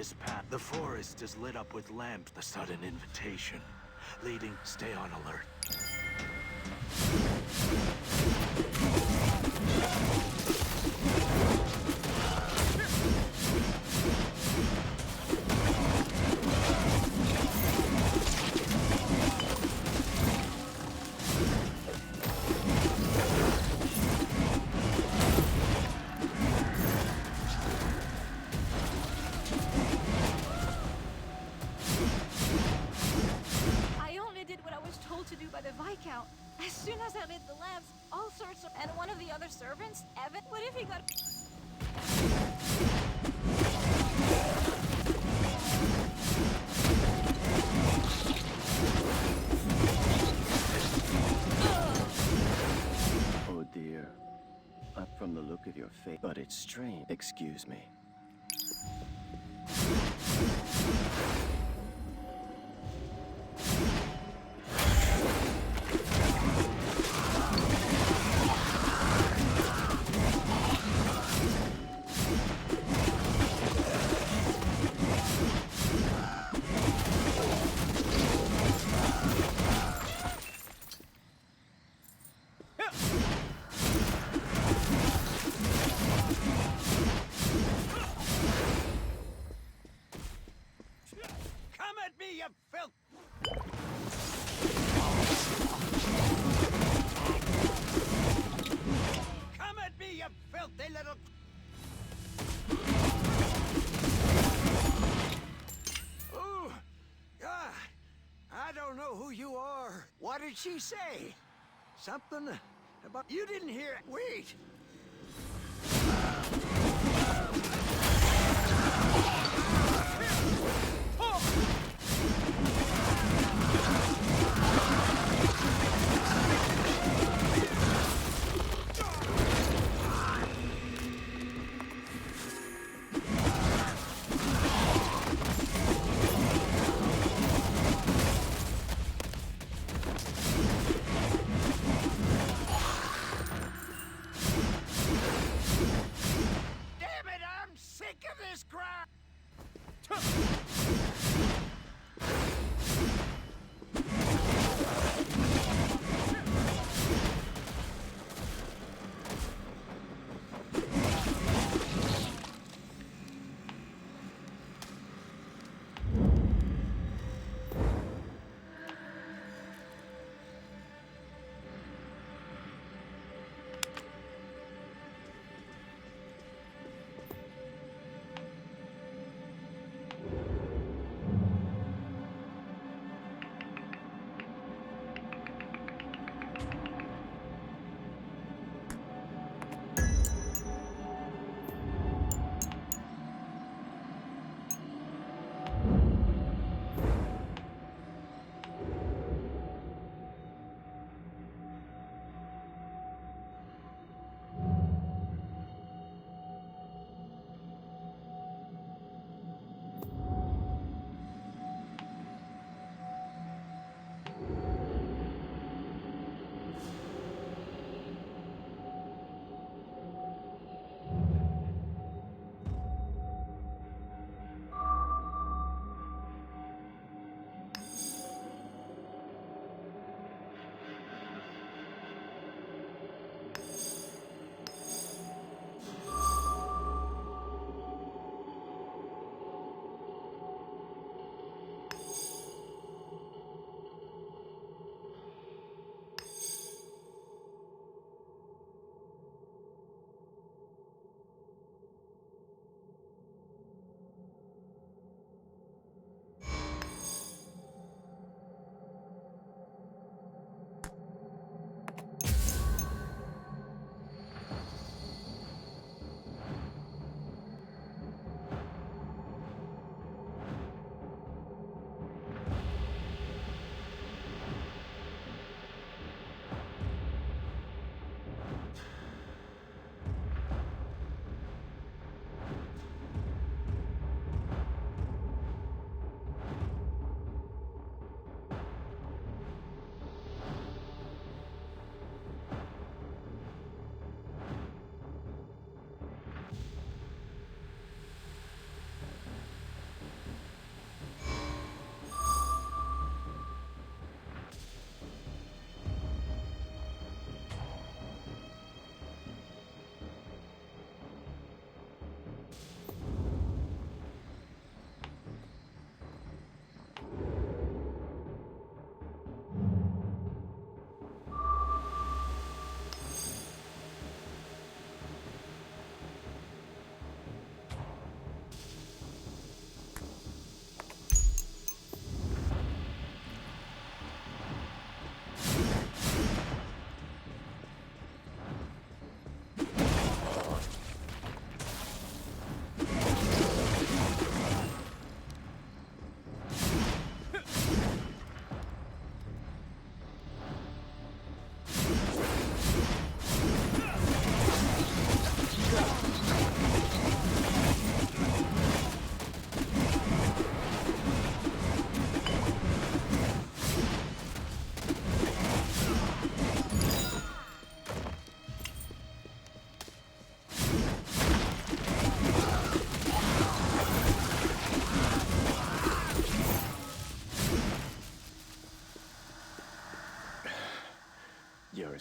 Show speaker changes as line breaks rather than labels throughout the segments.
this path. The forest is lit up with lamps. The sudden invitation. Leading, stay on alert.
To do by the Viscount. As soon as I lit the lamps, all sorts of... And one of the other servants, Evan, what if he got...
Oh dear. Up from the look of your face, but it's strange. Excuse me.
Come at me, you filth! Come at me, you filthy little... Ooh! Ah! I don't know who you are. What did she say? Something about... You didn't hear it. Wait!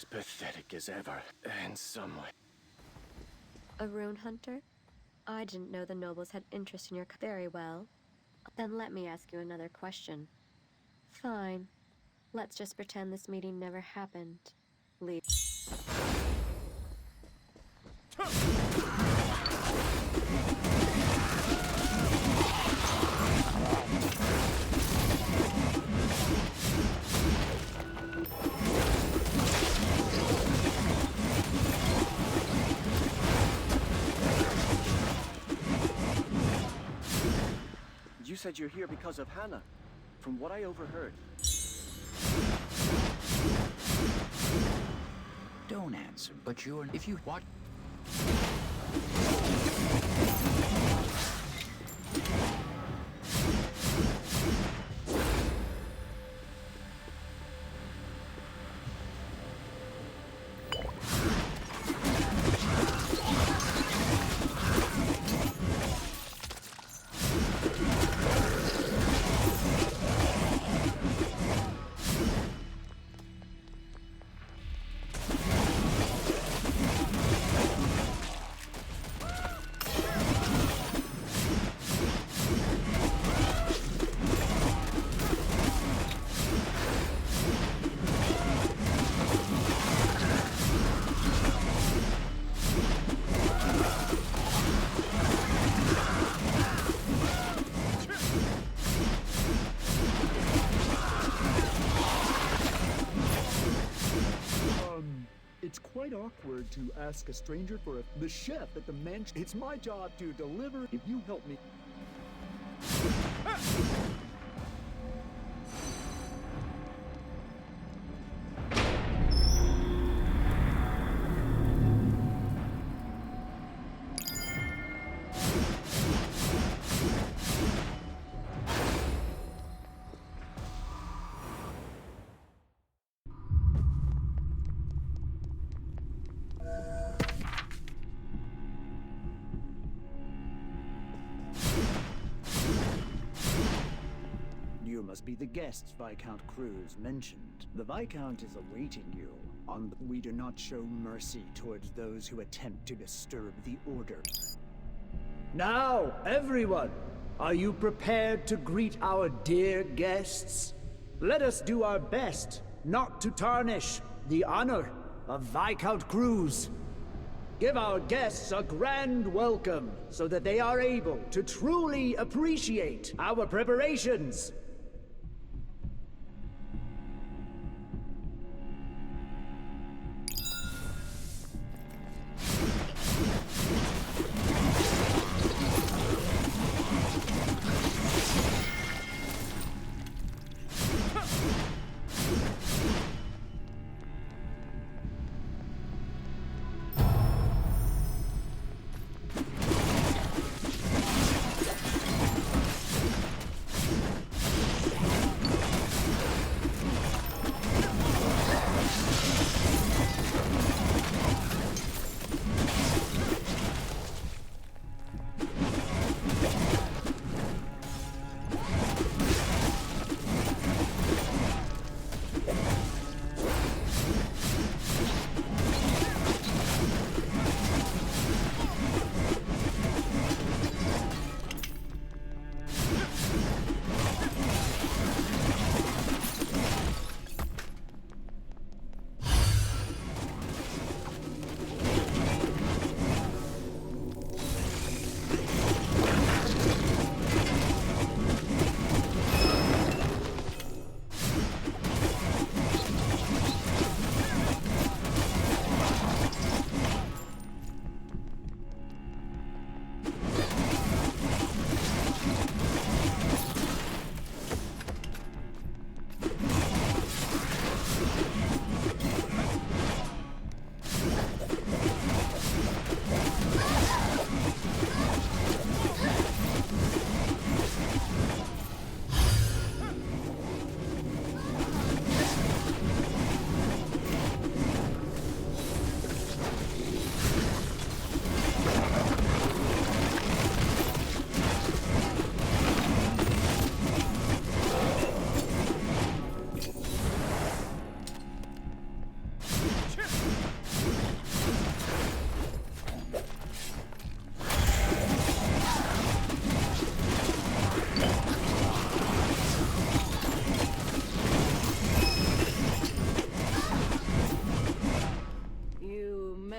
as pathetic as ever, in some way.
A rune hunter? I didn't know the nobles had interest in your very well. Then let me ask you another question. Fine. Let's just pretend this meeting never happened. Leave.
You said you're here because of Hannah. From what I overheard.
Don't answer, but if you what?
It's quite awkward to ask a stranger for the chef at the mansion. It's my job to deliver. If you help me. You must be the guests Viscount Cruz mentioned. The Viscount is awaiting you. We do not show mercy towards those who attempt to disturb the order.
Now, everyone, are you prepared to greet our dear guests? Let us do our best not to tarnish the honor of Viscount Cruz. Give our guests a grand welcome so that they are able to truly appreciate our preparations.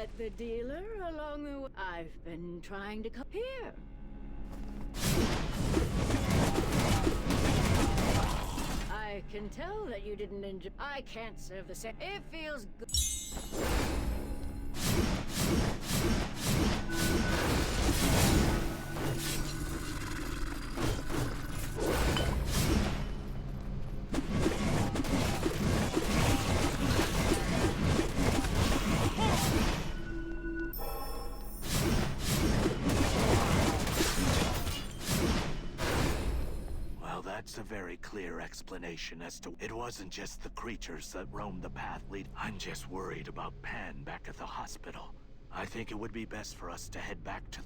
met the dealer along the way. I've been trying to come here. I can tell that you didn't enjoy. I can't serve the same. It feels good.
That's a very clear explanation as to it wasn't just the creatures that roamed the path lead. I'm just worried about Pan back at the hospital. I think it would be best for us to head back to...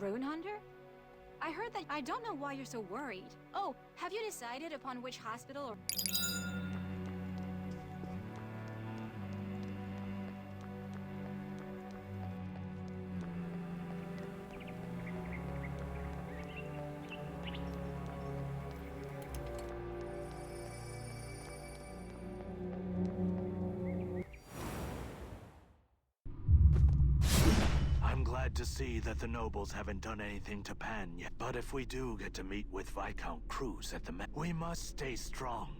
Rune Hunter? I heard that. I don't know why you're so worried. Oh, have you decided upon which hospital or...
Glad to see that the nobles haven't done anything to Pan yet. But if we do get to meet with Viscount Cruz at the we must stay strong.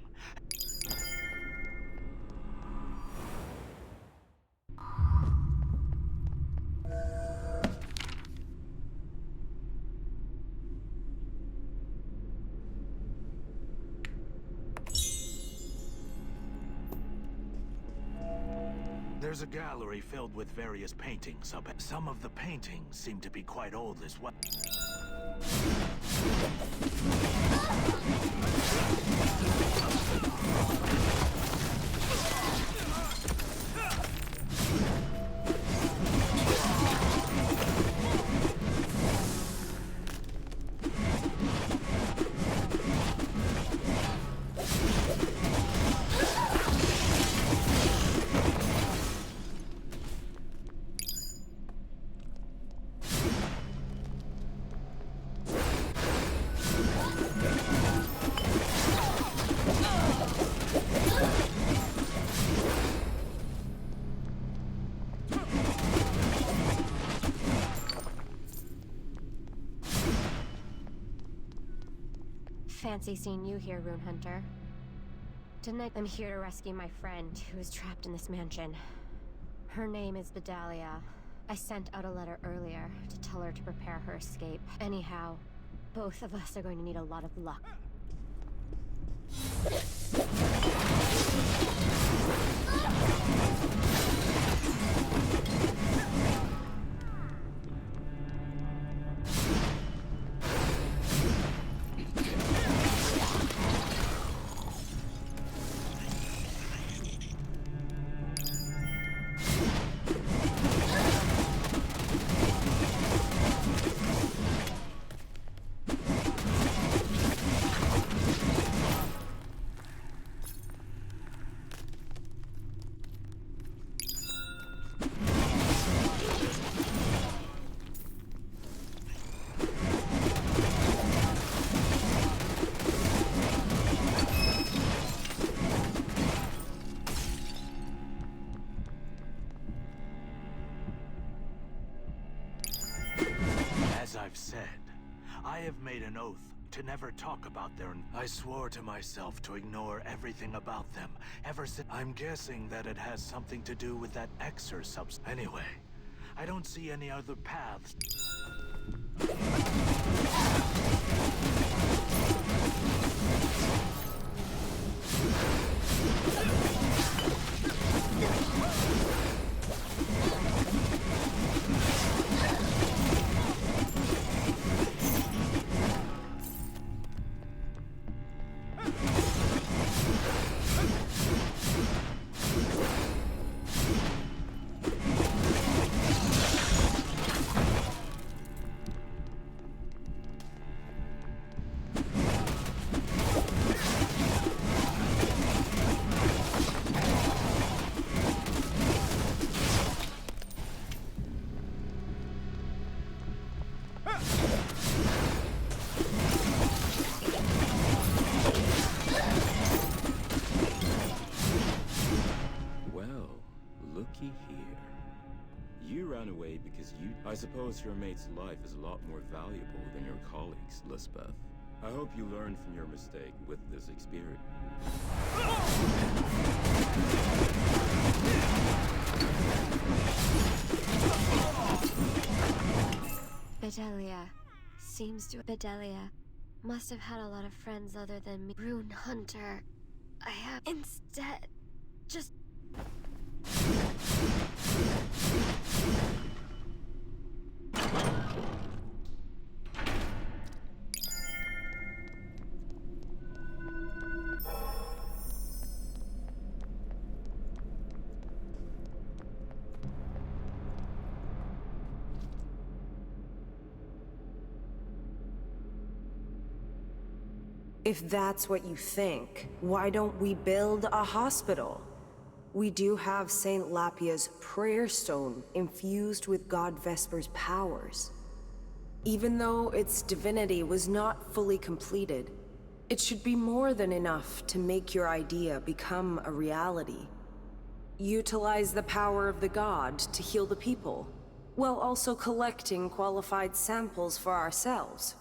There's a gallery filled with various paintings of it. Some of the paintings seem to be quite old as well.
Fancy seeing you here, Rune Hunter. Tonight, I'm here to rescue my friend who is trapped in this mansion. Her name is Bedalia. I sent out a letter earlier to tell her to prepare her escape. Anyhow, both of us are going to need a lot of luck.
As I've said, I have made an oath to never talk about I swore to myself to ignore everything about them ever since. I'm guessing that it has something to do with that Xer substance. Anyway, I don't see any other paths.
Looky here. You ran away because I suppose your mate's life is a lot more valuable than your colleagues, Lisbeth. I hope you learn from your mistake with this experience.
Bedalia must have had a lot of friends other than me. Rune Hunter. I have instead just...
If that's what you think, why don't we build a hospital? We do have Saint Lapia's prayer stone infused with God Vesper's powers. Even though its divinity was not fully completed, it should be more than enough to make your idea become a reality. Utilize the power of the god to heal the people, while also collecting qualified samples for ourselves.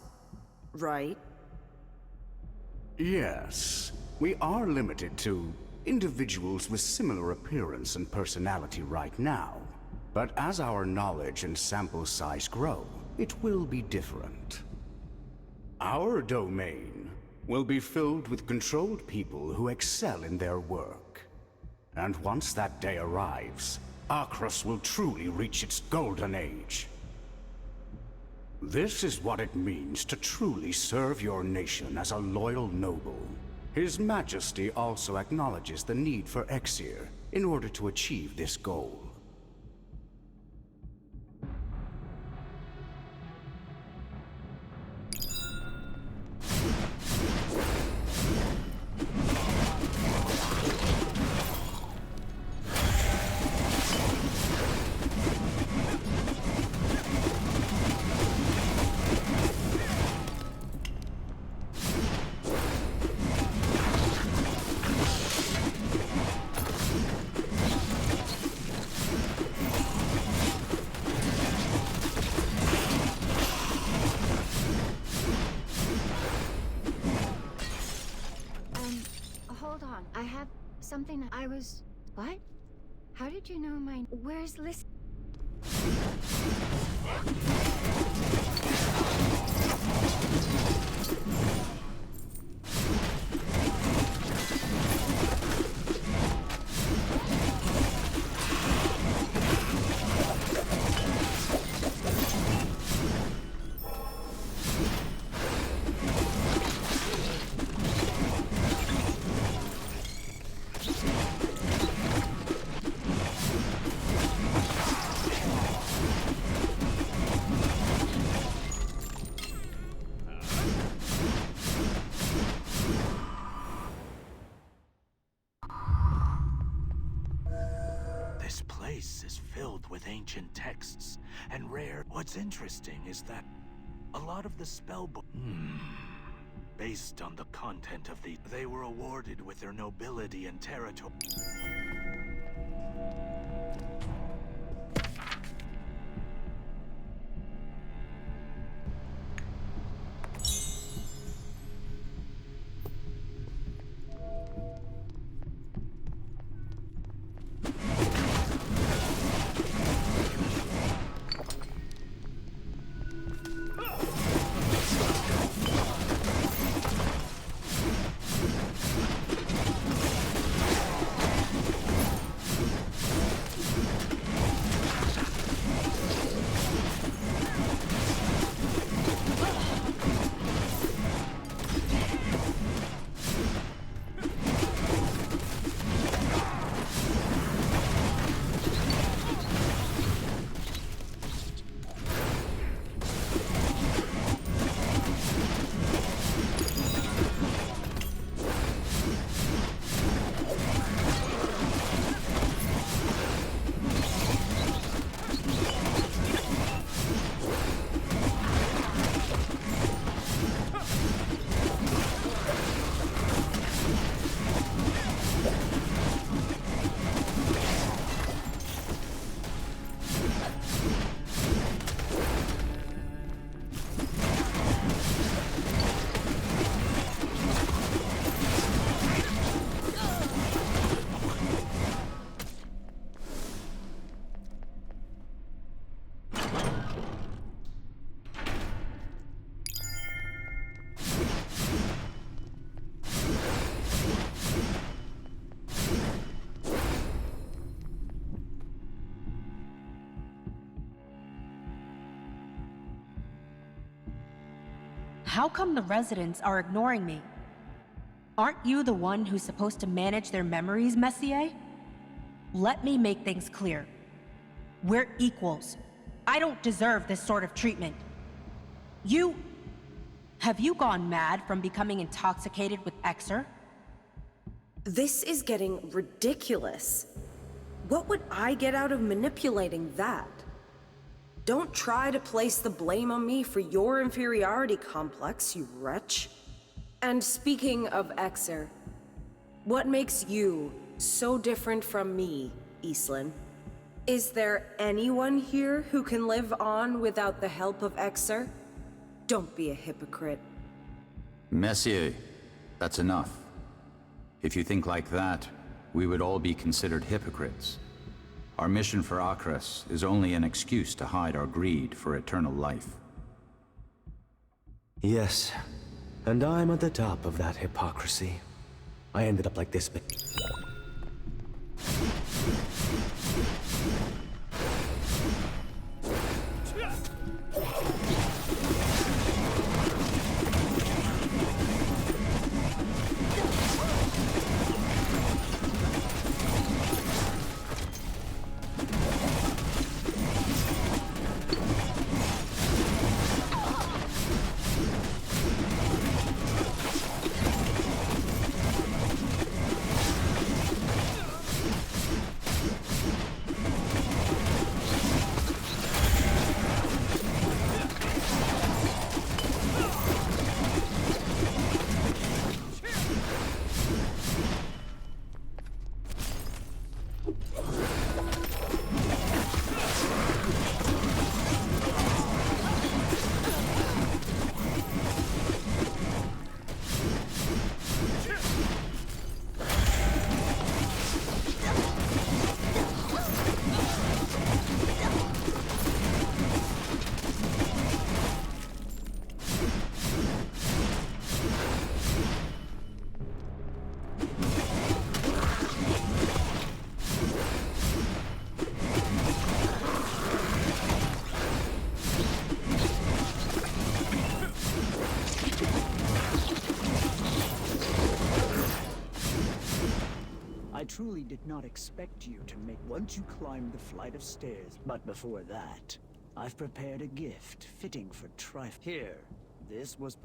Right?
Yes. We are limited to individuals with similar appearance and personality right now. But as our knowledge and sample size grow, it will be different. Our domain will be filled with controlled people who excel in their work. And once that day arrives, Akros will truly reach its golden age. This is what it means to truly serve your nation as a loyal noble. His Majesty also acknowledges the need for Exir in order to achieve this goal.
something I was... What? How did you know my... Where's Liz?
This place is filled with ancient texts and rare. What's interesting is that a lot of the spellbook, based on the content of they were awarded with their nobility and territory.
How come the residents are ignoring me? Aren't you the one who's supposed to manage their memories, Messier? Let me make things clear. We're equals. I don't deserve this sort of treatment. Have you gone mad from becoming intoxicated with Exer?
This is getting ridiculous. What would I get out of manipulating that? Don't try to place the blame on me for your inferiority complex, you wretch. And speaking of Exer, what makes you so different from me, Eastland? Is there anyone here who can live on without the help of Exer? Don't be a hypocrite.
Messier, that's enough. If you think like that, we would all be considered hypocrites. Our mission for Akras is only an excuse to hide our greed for eternal life.
Yes, and I'm at the top of that hypocrisy. I ended up like this, but...
truly did not expect you to make once you climb the flight of stairs. But before that, I've prepared a gift fitting for Here, this was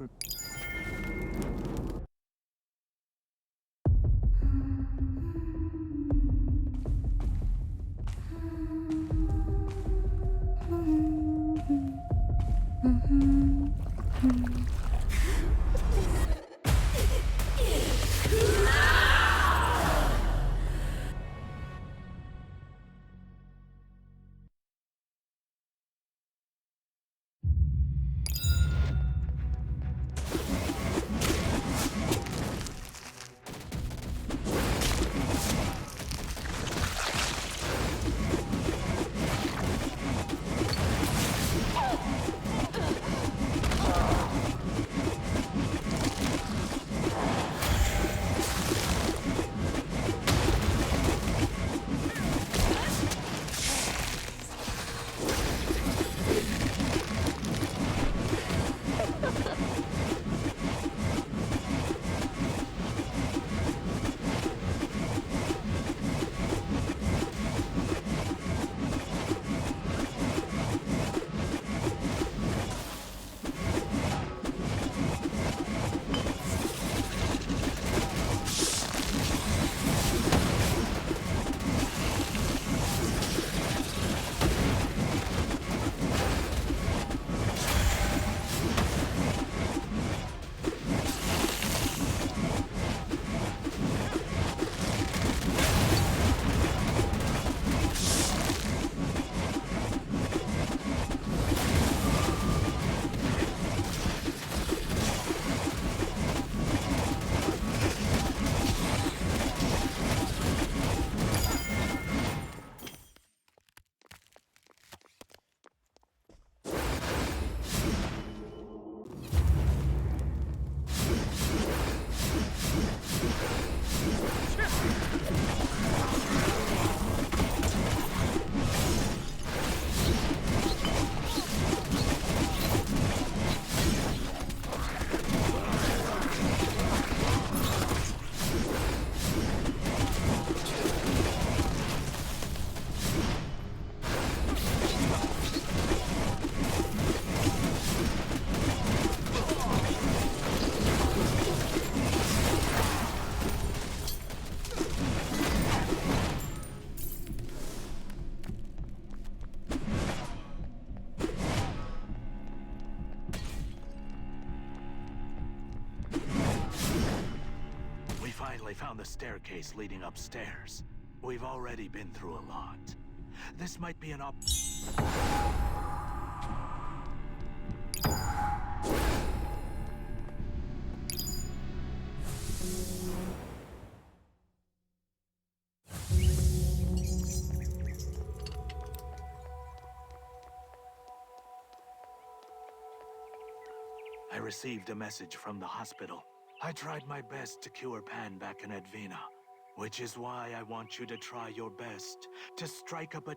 Found the staircase leading upstairs. We've already been through a lot. This might be an I received a message from the hospital. I tried my best to cure Pan back in Advena, which is why I want you to try your best to strike up a...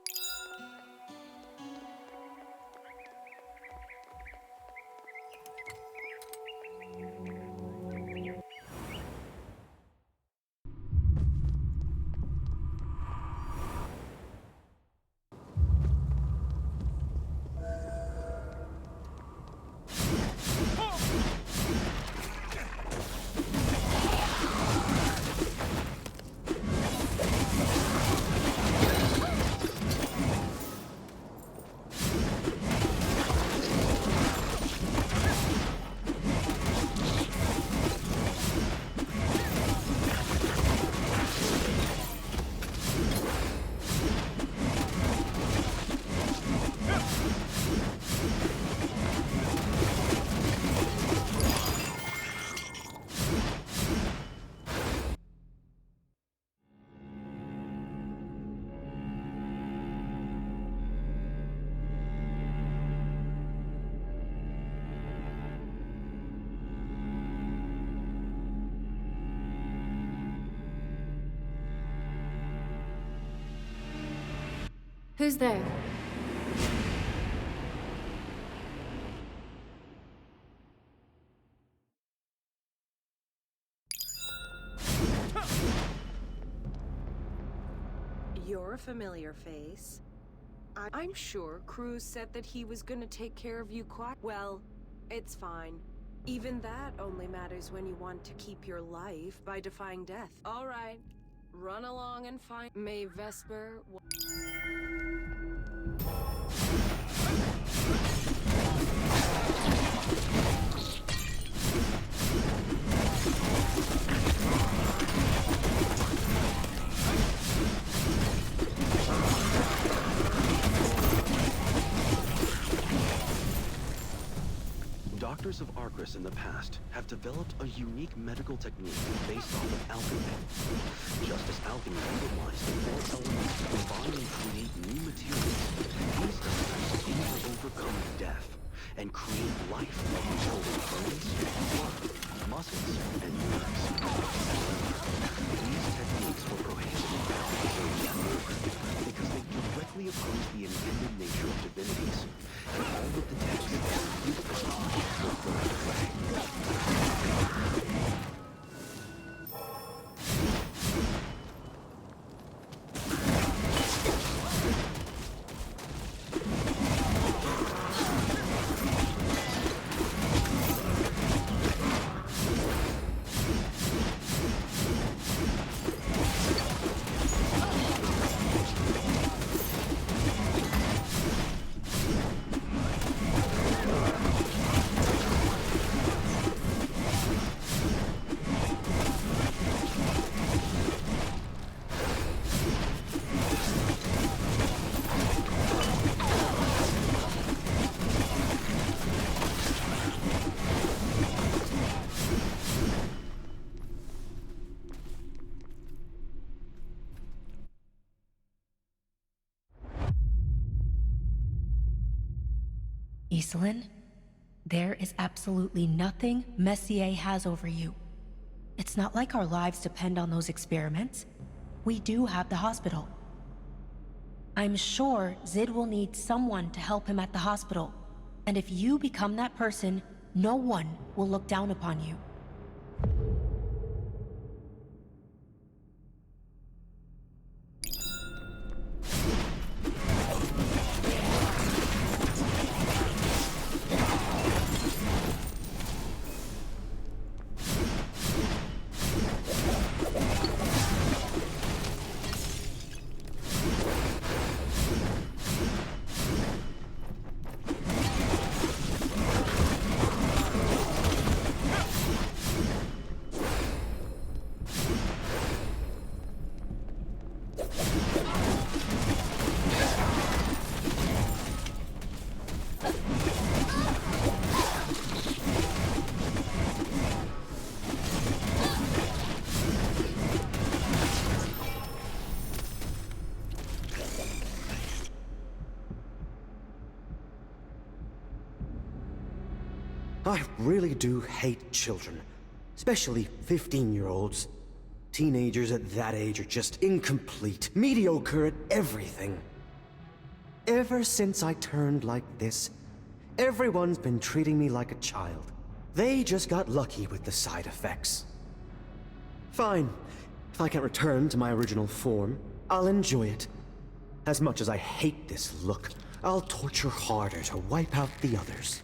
Who's there?
a familiar face. I'm sure Cruz said that he was gonna take care of you quite well. It's fine. Even that only matters when you want to keep your life by defying death. All right, run along and find. May Vesper.
Doctors of Arcris in the past have developed a unique medical technique based off of alchemy. Just as alchemy utilized the four elements to combine and create new materials, these doctors aim to overcome death and create life by controlling bones, blood, muscles, and nerves. However, these techniques were prohibited by the Zodiac Order because they directly oppose the intended nature of divinities, and all of the texts that refute this knowledge were burned away.
Iselin, there is absolutely nothing Messier has over you. It's not like our lives depend on those experiments. We do have the hospital. I'm sure Zid will need someone to help him at the hospital. And if you become that person, no one will look down upon you.
I really do hate children, especially 15-year-olds. Teenagers at that age are just incomplete, mediocre at everything. Ever since I turned like this, everyone's been treating me like a child. They just got lucky with the side effects. Fine. If I can't return to my original form, I'll enjoy it. As much as I hate this look, I'll torture harder to wipe out the others.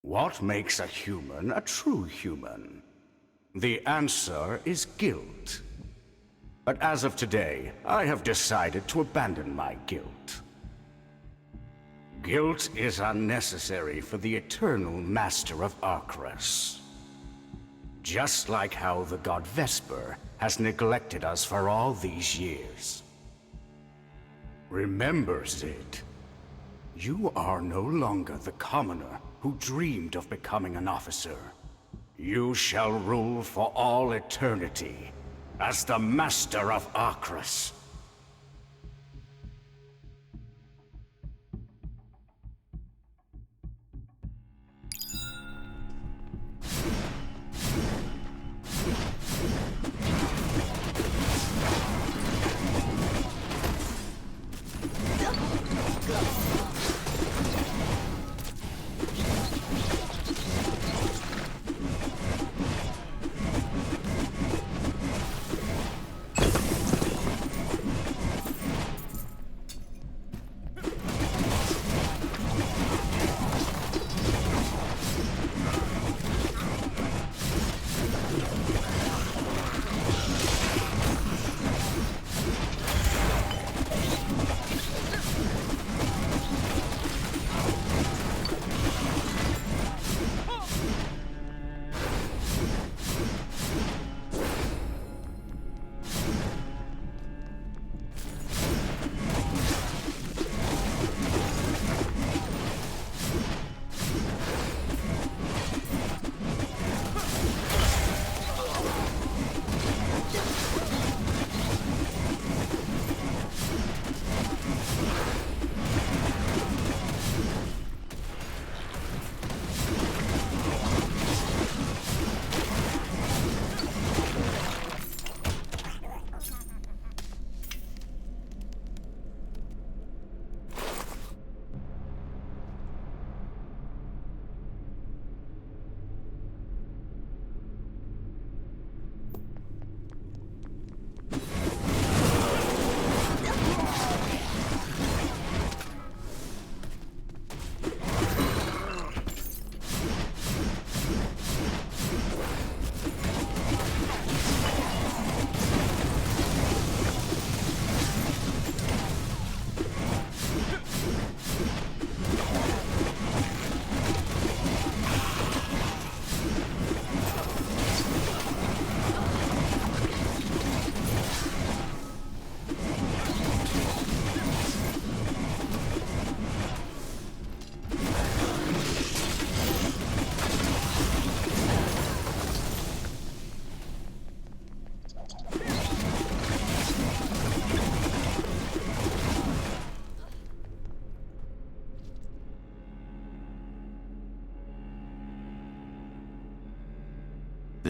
What makes a human a true human? The answer is guilt. But as of today, I have decided to abandon my guilt. Guilt is unnecessary for the eternal master of Arcrus. Just like how the god Vesper has neglected us for all these years. Remember, Zid, you are no longer the commoner who dreamed of becoming an officer. You shall rule for all eternity as the master of Arcrus.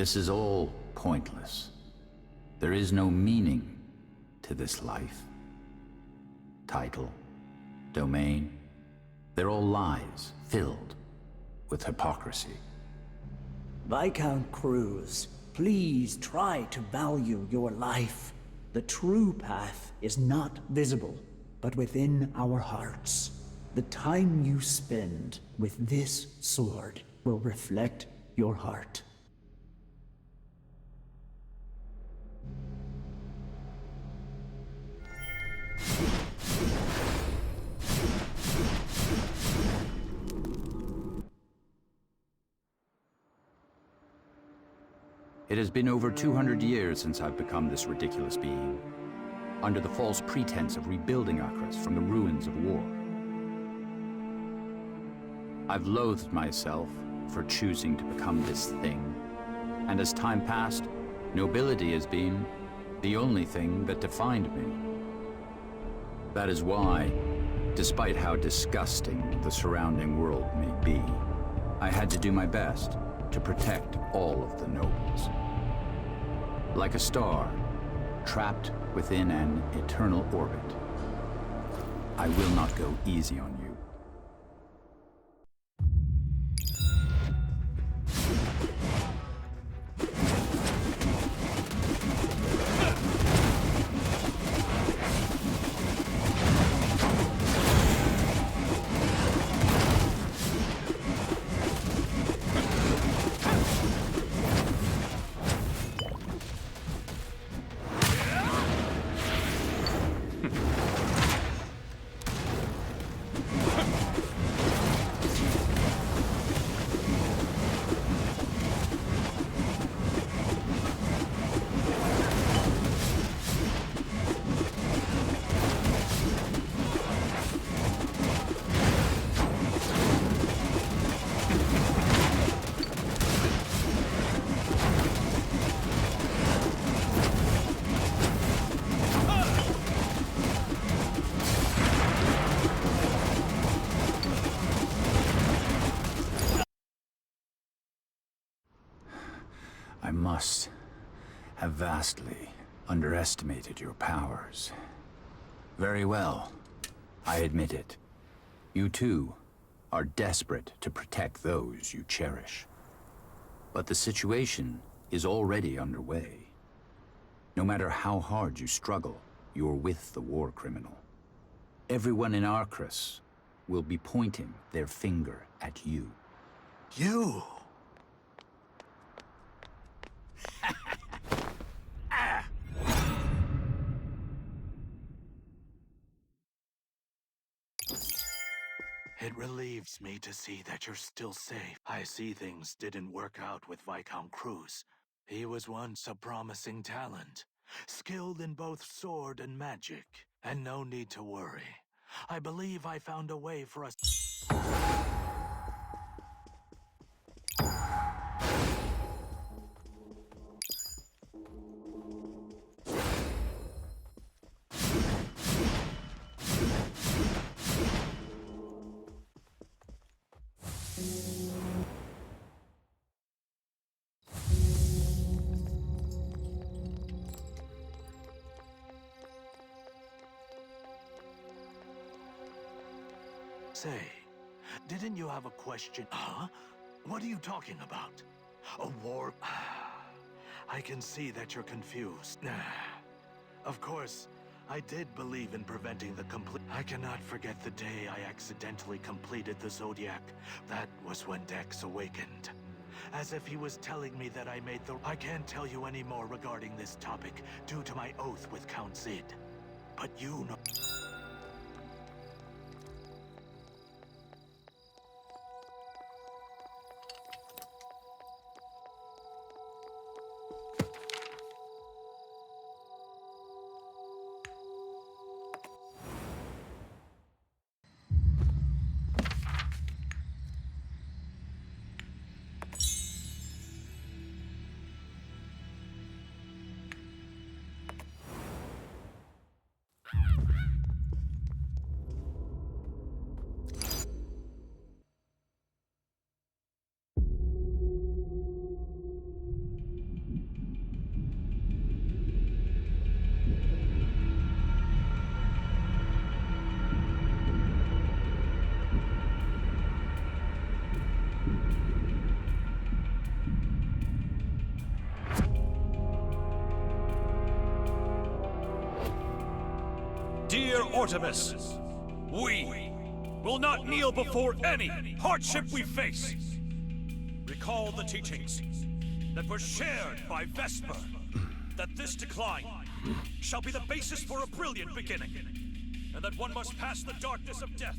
This is all pointless. There is no meaning to this life. Title, domain, they're all lies filled with hypocrisy.
Viscount Cruz, please try to value your life. The true path is not visible, but within our hearts. The time you spend with this sword will reflect your heart.
It has been over 200 years since I've become this ridiculous being, under the false pretense of rebuilding Arcrus from the ruins of war. I've loathed myself for choosing to become this thing, and as time passed, nobility has been the only thing that defined me. That is why, despite how disgusting the surrounding world may be, I had to do my best to protect all of the nobles. Like a star, trapped within an eternal orbit, I will not go easy on you. I must have vastly underestimated your powers. Very well. I admit it. You too are desperate to protect those you cherish. But the situation is already underway. No matter how hard you struggle, you're with the war criminal. Everyone in Arcris will be pointing their finger at you.
You! It relieves me to see that you're still safe. I see things didn't work out with Viscount Cruz. He was once a promising talent, skilled in both sword and magic. And no need to worry. I believe I found a way for us. Say, didn't you have a question? Huh? What are you talking about? A war? I can see that you're confused. Of course, I did believe in preventing the complete... I cannot forget the day I accidentally completed the Zodiac. That was when Dex awakened. As if he was telling me that I made the... I can't tell you any more regarding this topic due to my oath with Count Zid. But you know...
Dear Artemis, we will not kneel before any hardship we face. Recall the teachings that were shared by Vesper, that this decline shall be the basis for a brilliant beginning, and that one must pass the darkness of death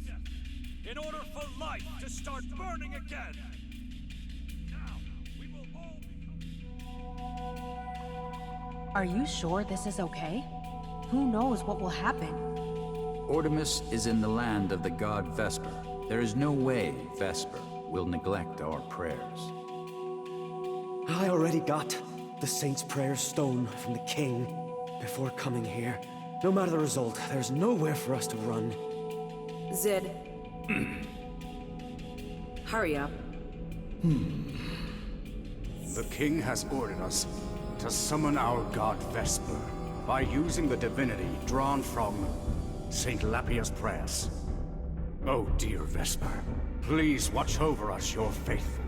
in order for life to start burning again. Now, we will all
Are you sure this is okay? Who knows what will happen?
Artemis is in the land of the god Vesper. There is no way Vesper will neglect our prayers.
I already got the Saint's Prayer Stone from the King before coming here. No matter the result, there's nowhere for us to run.
Zid. Hurry up.
The king has ordered us to summon our god Vesper by using the divinity drawn from St. Lapia's prayers. Oh dear Vesper, please watch over us, your faithful.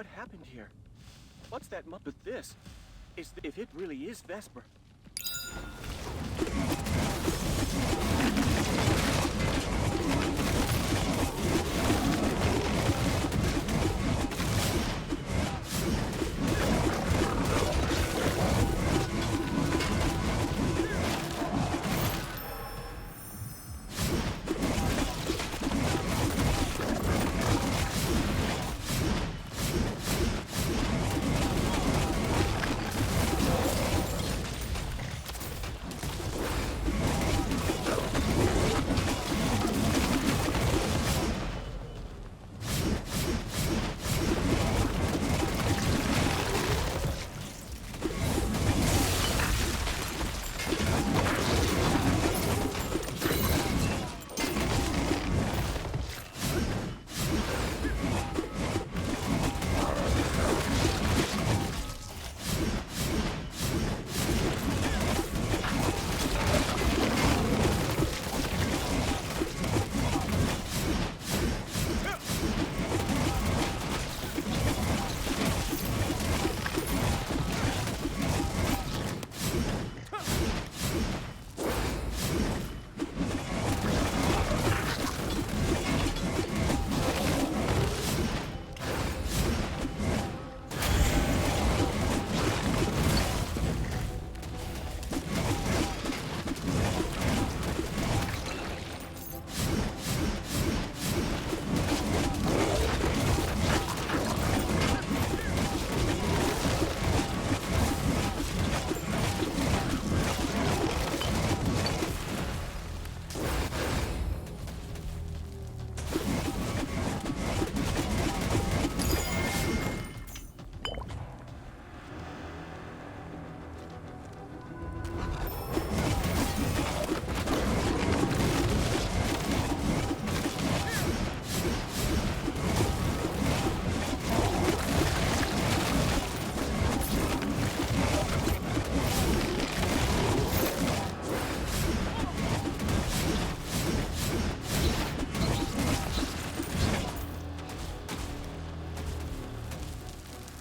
what happened here. What's that but this is if it really is Vesper.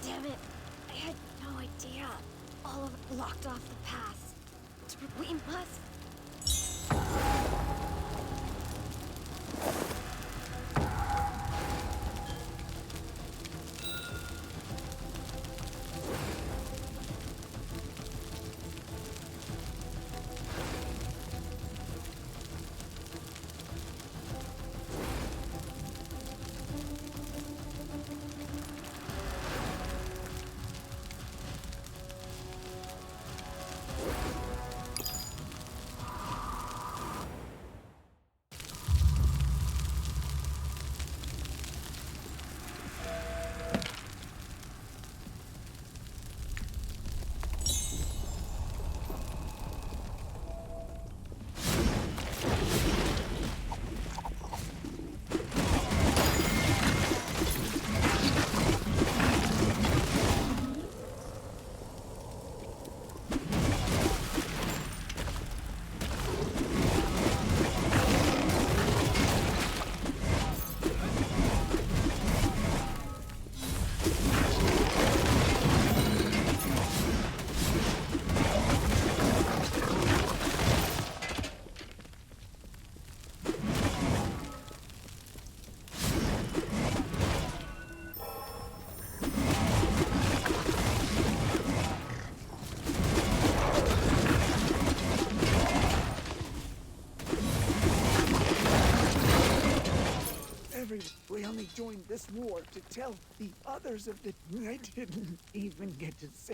Damn it! I had no idea. All of it blocked off the path. We must...
We only joined this war to tell the others of the... I didn't even get to say...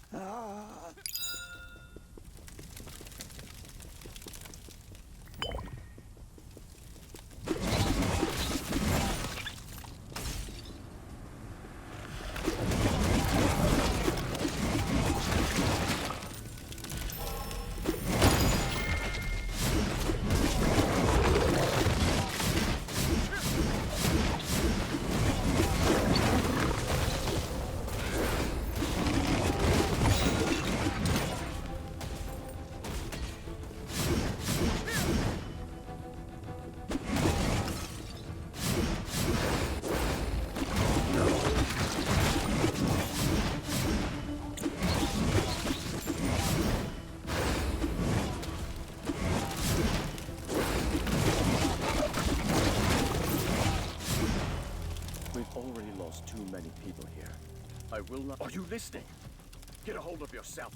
I will not. Are you listening? Get a hold of yourself.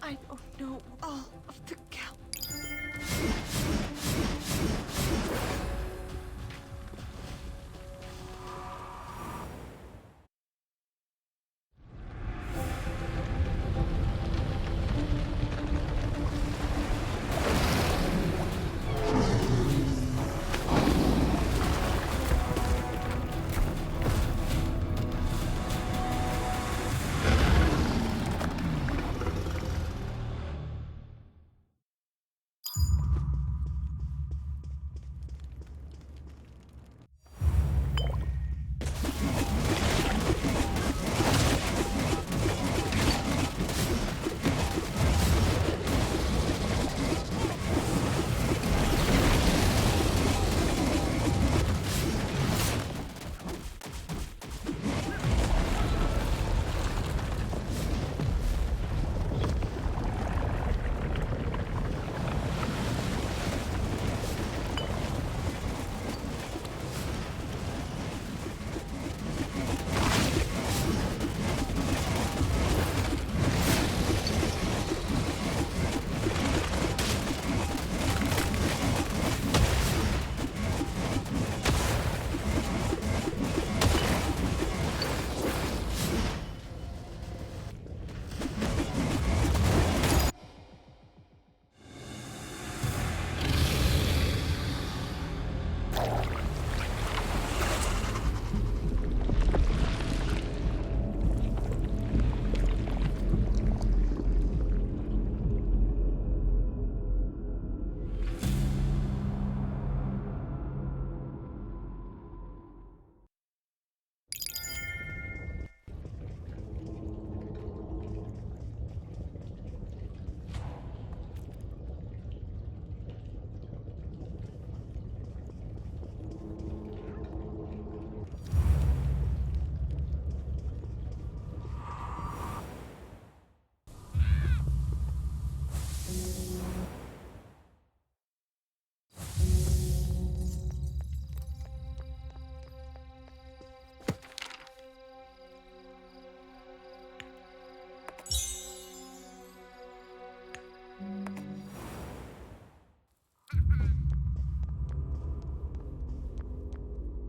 I don't know all of the count.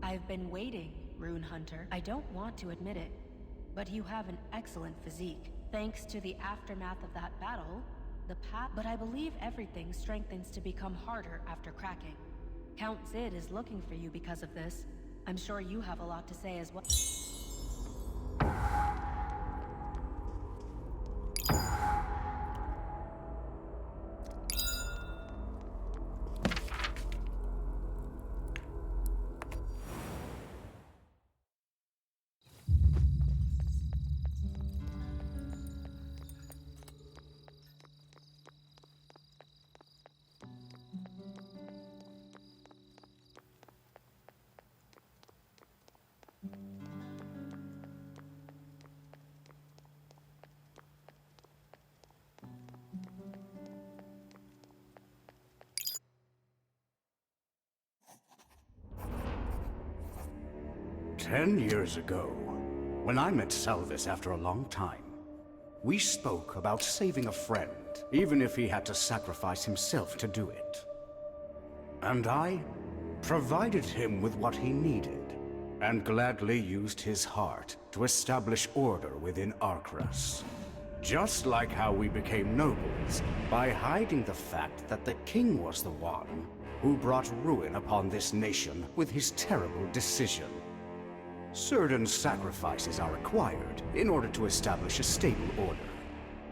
I've been waiting, Rune Hunter. I don't want to admit it, but you have an excellent physique. Thanks to the aftermath of that battle, but I believe everything strengthens to become harder after cracking. Count Zid is looking for you because of this. I'm sure you have a lot to say as well.
"10 years ago, when I met Salvis after a long time, we spoke about saving a friend, even if he had to sacrifice himself to do it. And I provided him with what he needed, and gladly used his heart to establish order within Arcras. Just like how we became nobles, by hiding the fact that the king was the one who brought ruin upon this nation with his terrible decision. Certain sacrifices are required in order to establish a stable order.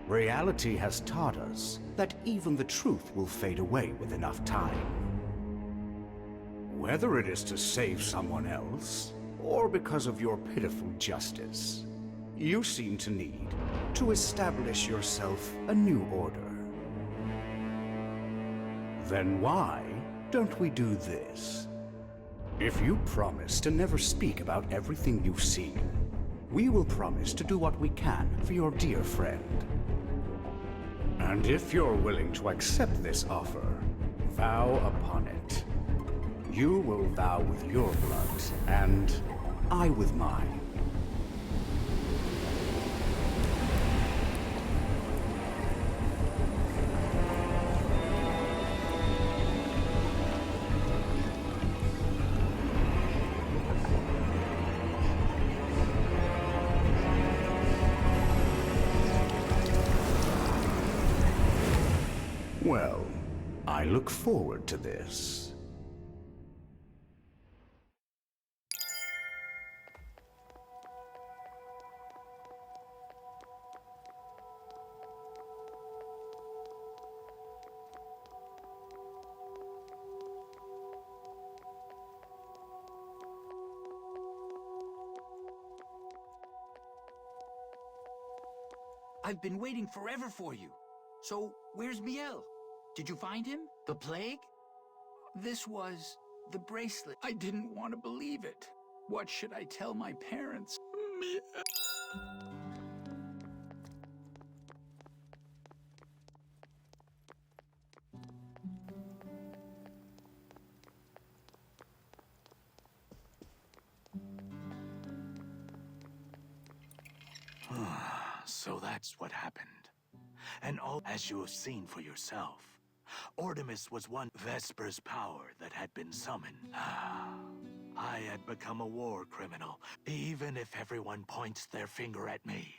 Reality has taught us that even the truth will fade away with enough time. Whether it is to save someone else, or because of your pitiful justice, you seem to need to establish yourself a new order. Then why don't we do this? If you promise to never speak about everything you've seen, we will promise to do what we can for your dear friend. And if you're willing to accept this offer, vow upon it. You will vow with your blood, and I with mine. Well, I look forward to this.
I've been waiting forever for you. So, where's Miel? Did you find him? The plague? This was the bracelet. I didn't want to believe it. What should I tell my parents?
So that's what happened. And all, as you have seen for yourself, Artemis was one Vesper's power that had been summoned. I had become a war criminal, even if everyone points their finger at me.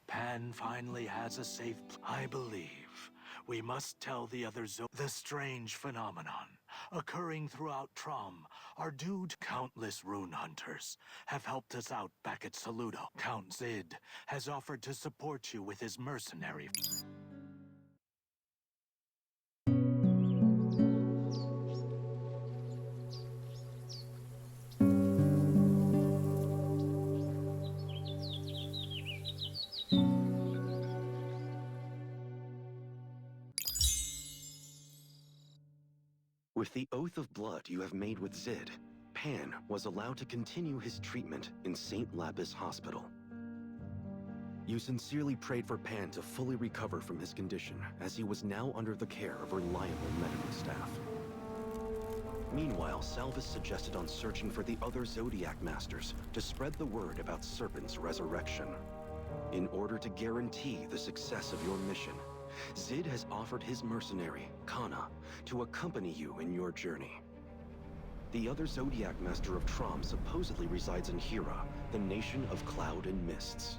Pan finally has a safe I believe we must tell the others the strange phenomenon occurring throughout Trom are due to countless rune hunters have helped us out back at Saludo. Count Zid has offered to support you with his mercenary.
With the oath of blood you have made with Zid, Pan was allowed to continue his treatment in St. Lapis Hospital. You sincerely prayed for Pan to fully recover from his condition, as he was now under the care of reliable medical staff. Meanwhile, Salvis suggested on searching for the other Zodiac Masters to spread the word about Serpent's resurrection. In order to guarantee the success of your mission, Zid has offered his mercenary, Kana, to accompany you in your journey. The other Zodiac Master of Trom supposedly resides in Hira, the nation of cloud and mists.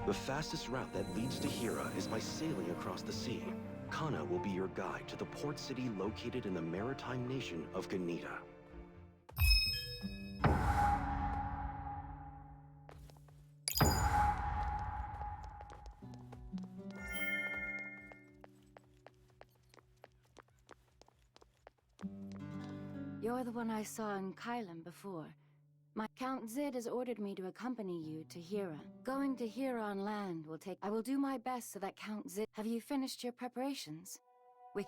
The fastest route that leads to Hira is by sailing across the sea. Kana will be your guide to the port city located in the maritime nation of Ganita.
You're the one I saw in Kylam before. My Count Zid has ordered me to accompany you to Hira. Going to Hira on land will take... I will do my best so that Count Zid... Have you finished your preparations? We...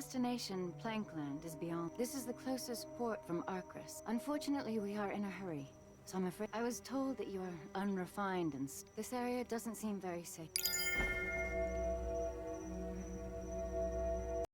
destination, Plankland, is beyond. This is the closest port from Arcris. Unfortunately, we are in a hurry, so I'm afraid. I was told that you are unrefined and this area doesn't seem very safe.